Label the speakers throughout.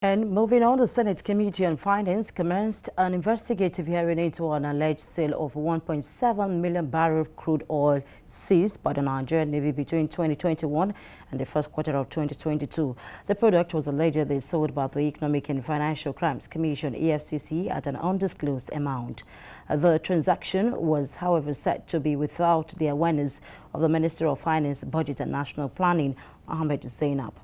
Speaker 1: And moving on, the Senate Committee on Finance commenced an investigative hearing into an alleged sale of 1.7 million barrels of crude oil seized by the Nigerian Navy between 2021 and the first quarter of 2022. The product was allegedly sold by the Economic and Financial Crimes Commission (EFCC) at an undisclosed amount. The transaction was, however, said to be without the awareness of the Minister of Finance, Budget and National Planning, Ahmed Zainab.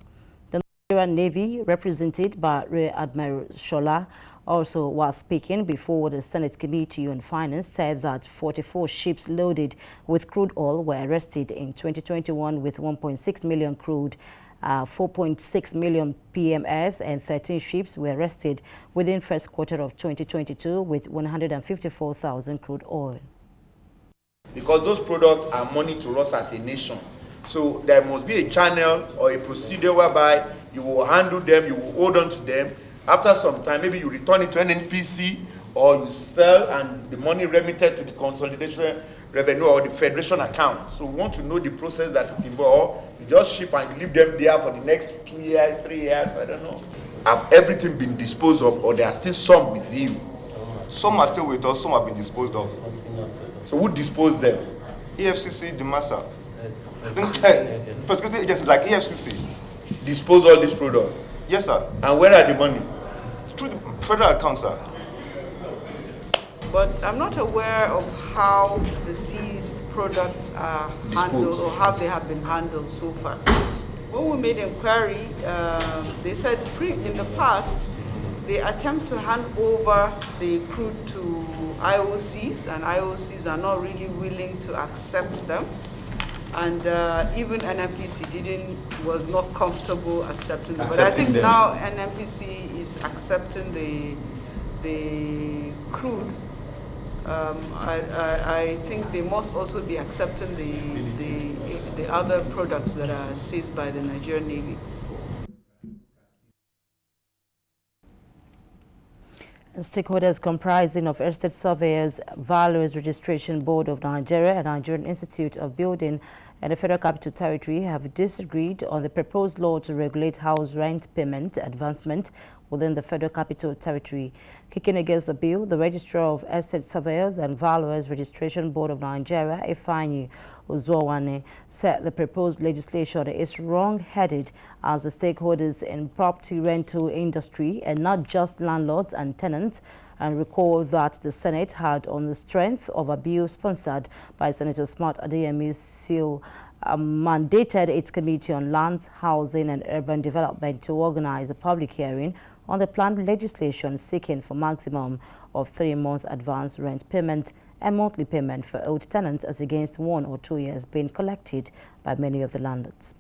Speaker 1: The Nigerian Navy, represented by Rear Admiral Shola, also while speaking before the Senate Committee on Finance, said that 44 ships loaded with crude oil were arrested in 2021 with 1.6 million crude, 4.6 million PMS, and 13 ships were arrested within first quarter of 2022 with 154,000 crude oil.
Speaker 2: Because those products are money to us as a nation. So there must be a channel or a procedure whereby you will handle them, you will hold on to them. After some time, maybe you return it to an NPC or you sell and the money remitted to the consolidation revenue or the federation account. So we want to know the process that it involves. You just ship and you leave them there for the next 2 years, 3 years, I don't know. Have everything been disposed of, or there are still some with you?
Speaker 3: Some are still with us, some have been disposed of.
Speaker 2: So who disposed them?
Speaker 3: EFCC, the master. Prosecuting agencies like EFCC.
Speaker 2: Dispose all these products?
Speaker 3: Yes, sir.
Speaker 2: And where are the money?
Speaker 3: Through the federal account, sir.
Speaker 4: But I'm not aware of how the seized products are handled or how they have been handled so far. When we made inquiry, they said in the past, they attempt to hand over the crude to IOCs, and IOCs are not really willing to accept them. And even NNPC was not comfortable accepting them. But I think now NNPC is accepting the crude. I think they must also be accepting the other products that are seized by the Nigerian Navy.
Speaker 1: Stakeholders comprising of Estate Surveyors, Valuers Registration Board of Nigeria and Nigerian Institute of Building and the Federal Capital Territory have disagreed on the proposed law to regulate house rent payment advancement within the Federal Capital Territory. Kicking against the bill, the Registrar of Estate Surveyors and Valuers Registration Board of Nigeria, Ifeanyi Uzowane, said the proposed legislation is wrong-headed as the stakeholders in property rental industry and not just landlords and tenants, and recall that the Senate had, on the strength of a bill sponsored by Senator Smart Adeyemi Seal, mandated its Committee on Lands, Housing and Urban Development to organize a public hearing on the planned legislation seeking for maximum of 3-month advance rent payment and monthly payment for old tenants as against 1 or 2 years being collected by many of the landlords.